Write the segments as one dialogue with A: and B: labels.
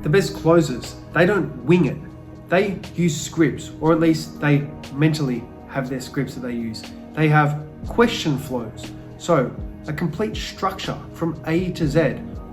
A: The best closers, they don't wing it. They use scripts, or at least they mentally have their scripts that they use. They have question flows. So a complete structure from A to Z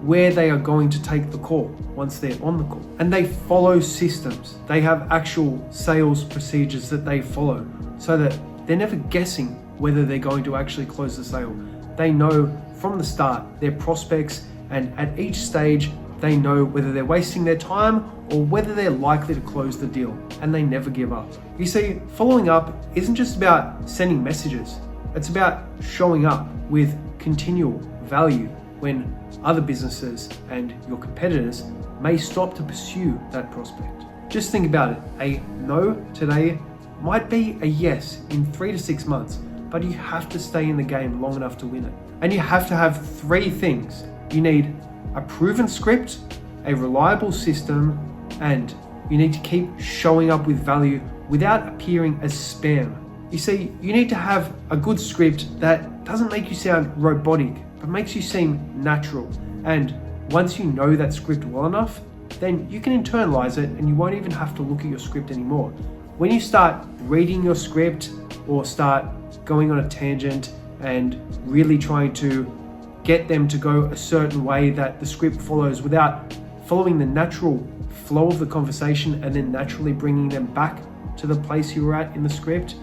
A: where they are going to take the call once they're on the call. And they follow systems. They have actual sales procedures that they follow so that they're never guessing whether they're going to actually close the sale. They know from the start their prospects, and at each stage they know whether they're wasting their time or whether they're likely to close the deal, and they never give up. You see, following up isn't just about sending messages. It's about showing up with continual value when other businesses and your competitors may stop to pursue that prospect. Just think about it. A no today might be a yes in 3 to 6 months, but you have to stay in the game long enough to win it. And you have to have 3 things. You need a proven script, a reliable system, and you need to keep showing up with value without appearing as spam. You see, you need to have a good script that doesn't make you sound robotic, but makes you seem natural. And once you know that script well enough, then you can internalize it and you won't even have to look at your script anymore. When you start reading your script or start going on a tangent and really trying to get them to go a certain way that the script follows without following the natural flow of the conversation and then naturally bringing them back to the place you were at in the script,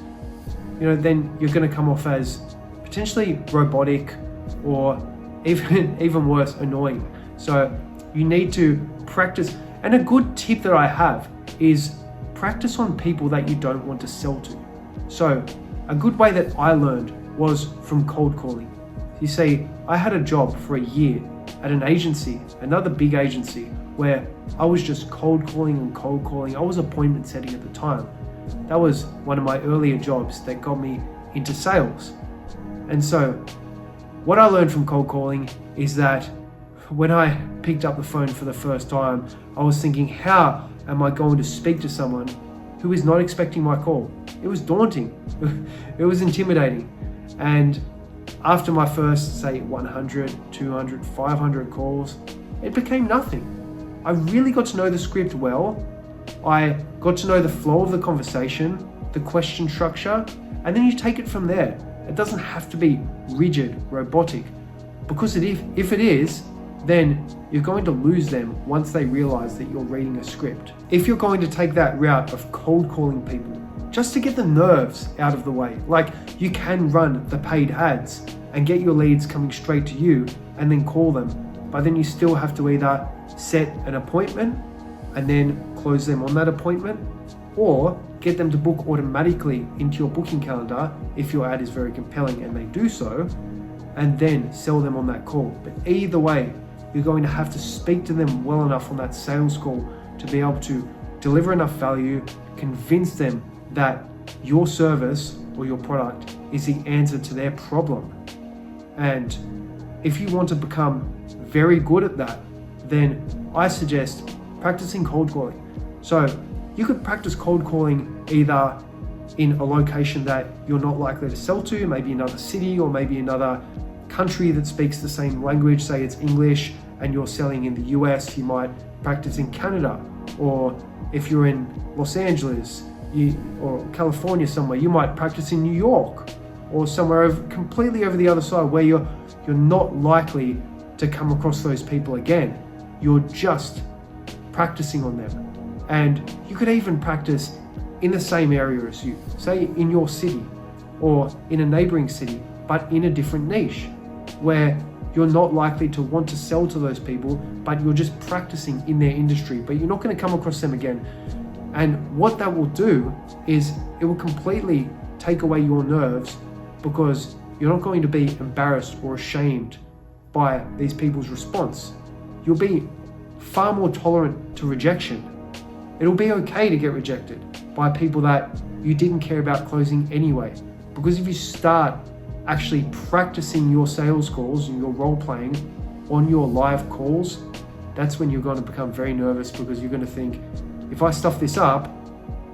A: then you're going to come off as potentially robotic or even worse, annoying. So you need to practice. And a good tip that I have is practice on people that you don't want to sell to. So a good way that I learned was from cold calling. You see, I had a job for a year at an agency, another big agency, where I was just cold calling and cold calling. I was appointment setting at the time. That was one of my earlier jobs that got me into sales. And so what I learned from cold calling is that when I picked up the phone for the first time, I was thinking, how am I going to speak to someone who is not expecting my call? It was daunting. It was intimidating. And after my first, say, 100, 200, 500 calls, it became nothing. I really got to know the script well. I got to know the flow of the conversation, the question structure, and then you take it from there. It doesn't have to be rigid, robotic, because if it is, then you're going to lose them once they realize that you're reading a script. If you're going to take that route of cold calling people, just to get the nerves out of the way, like you can run the paid ads and get your leads coming straight to you and then call them, but then you still have to either set an appointment and then close them on that appointment, or get them to book automatically into your booking calendar if your ad is very compelling and they do so, and then sell them on that call. But either way, you're going to have to speak to them well enough on that sales call to be able to deliver enough value, convince them that your service or your product is the answer to their problem. And if you want to become very good at that, then I suggest practicing cold calling. So you could practice cold calling either in a location that you're not likely to sell to, maybe another city or maybe another country that speaks the same language, say it's English and you're selling in the US, you might practice in Canada. Or if you're in Los Angeles or California somewhere, you might practice in New York or somewhere completely over the other side where you're not likely to come across those people again. You're just practicing on them. And you could even practice in the same area as you, say in your city or in a neighboring city, but in a different niche where you're not likely to want to sell to those people, but you're just practicing in their industry, but you're not going to come across them again. And what that will do is it will completely take away your nerves, because you're not going to be embarrassed or ashamed by these people's response. You'll be far more tolerant to rejection. It'll be okay to get rejected by people that you didn't care about closing anyway. Because if you start actually practicing your sales calls and your role playing on your live calls, that's when you're going to become very nervous, because you're going to think, if I stuff this up,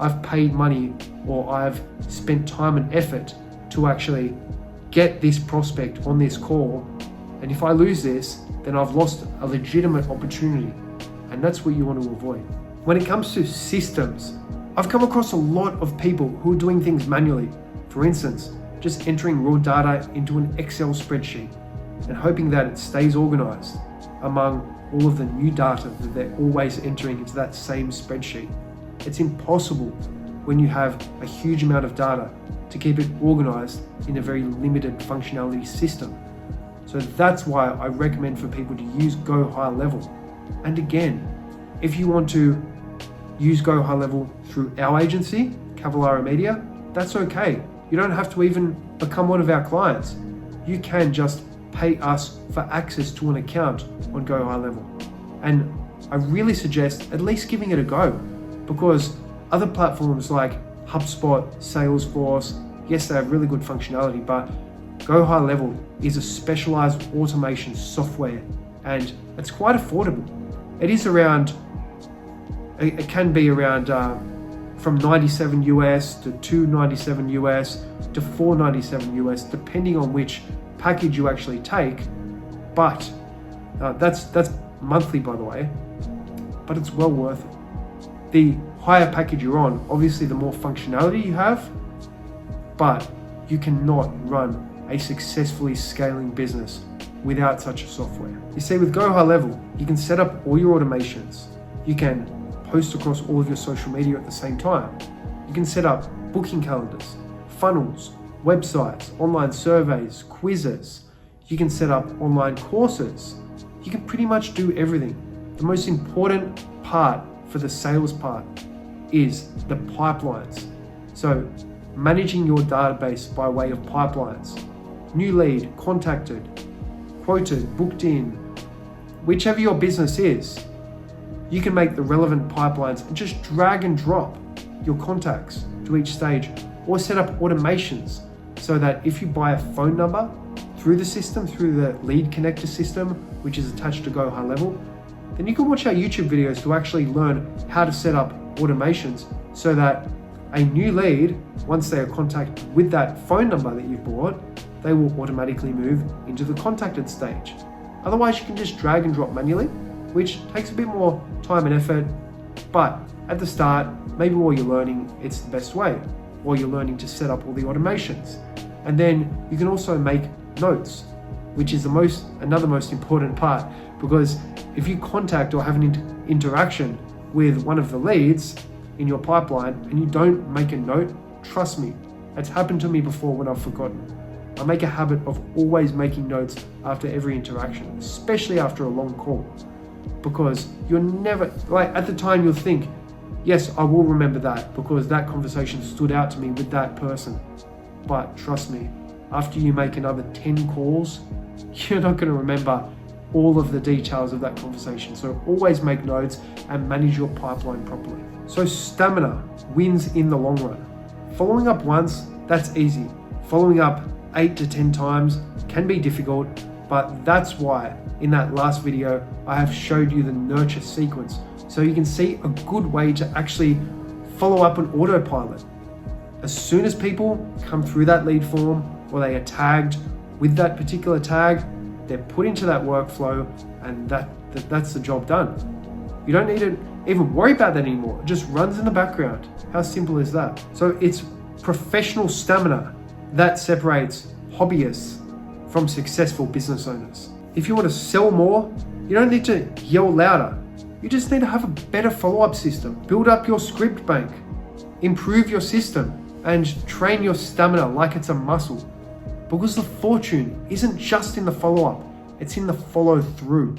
A: I've paid money or I've spent time and effort to actually get this prospect on this call. And if I lose this, then I've lost a legitimate opportunity. and that's what you want to avoid. When it comes to systems, I've come across a lot of people who are doing things manually. For instance, just entering raw data into an Excel spreadsheet and hoping that it stays organized among all of the new data that they're always entering into that same spreadsheet. It's impossible when you have a huge amount of data to keep it organized in a very limited functionality system. So that's why I recommend for people to use Go High Level. And again, if you want to use Go High Level through our agency, Cavallaro Media, that's okay. You don't have to even become one of our clients. You can just pay us for access to an account on Go High Level. And I really suggest at least giving it a go, because other platforms like HubSpot, Salesforce, yes, they have really good functionality, but Go High Level is a specialized automation software and it's quite affordable. It can be around from 97 US to 297 US to 497 US, depending on which package you actually take. But that's monthly, by the way, but it's well worth it. The higher package you're on, obviously the more functionality you have, but you cannot run a successfully scaling business without such a software. You see, with Go High Level, you can set up all your automations. You can post across all of your social media at the same time. You can set up booking calendars, funnels, websites, online surveys, quizzes. You can set up online courses. You can pretty much do everything. The most important part for the sales part is the pipelines. So managing your database by way of pipelines. New lead, contacted, quoted, booked in, whichever your business is, you can make the relevant pipelines and just drag and drop your contacts to each stage, or set up automations so that if you buy a phone number through the system, through the lead connector system, which is attached to Go High Level, then you can watch our YouTube videos to actually learn how to set up automations so that a new lead, once they are contacted with that phone number that you've bought, they will automatically move into the contacted stage. Otherwise, you can just drag and drop manually, which takes a bit more time and effort, but at the start, maybe while you're learning, it's the best way, while you're learning to set up all the automations. And then you can also make notes, which is another most important part, because if you contact or have an interaction with one of the leads in your pipeline and you don't make a note, trust me, it's happened to me before when I've forgotten. I make a habit of always making notes after every interaction, especially after a long call, because you're never, like at the time you'll think, yes, I will remember that because that conversation stood out to me with that person. But trust me, after you make another 10 calls, you're not going to remember all of the details of that conversation. So always make notes and manage your pipeline properly. So stamina wins in the long run. Following up once, that's easy. Following up 8 to 10 times can be difficult, but that's why in that last video, I have showed you the nurture sequence. So you can see a good way to actually follow up on autopilot. As soon as people come through that lead form or they are tagged with that particular tag, they're put into that workflow and that's the job done. You don't need to even worry about that anymore. It just runs in the background. How simple is that? So it's professional stamina that separates hobbyists from successful business owners. If you want to sell more, you don't need to yell louder. You just need to have a better follow-up system. Build up your script bank, improve your system, and train your stamina like it's a muscle. Because the fortune isn't just in the follow-up, it's in the follow-through.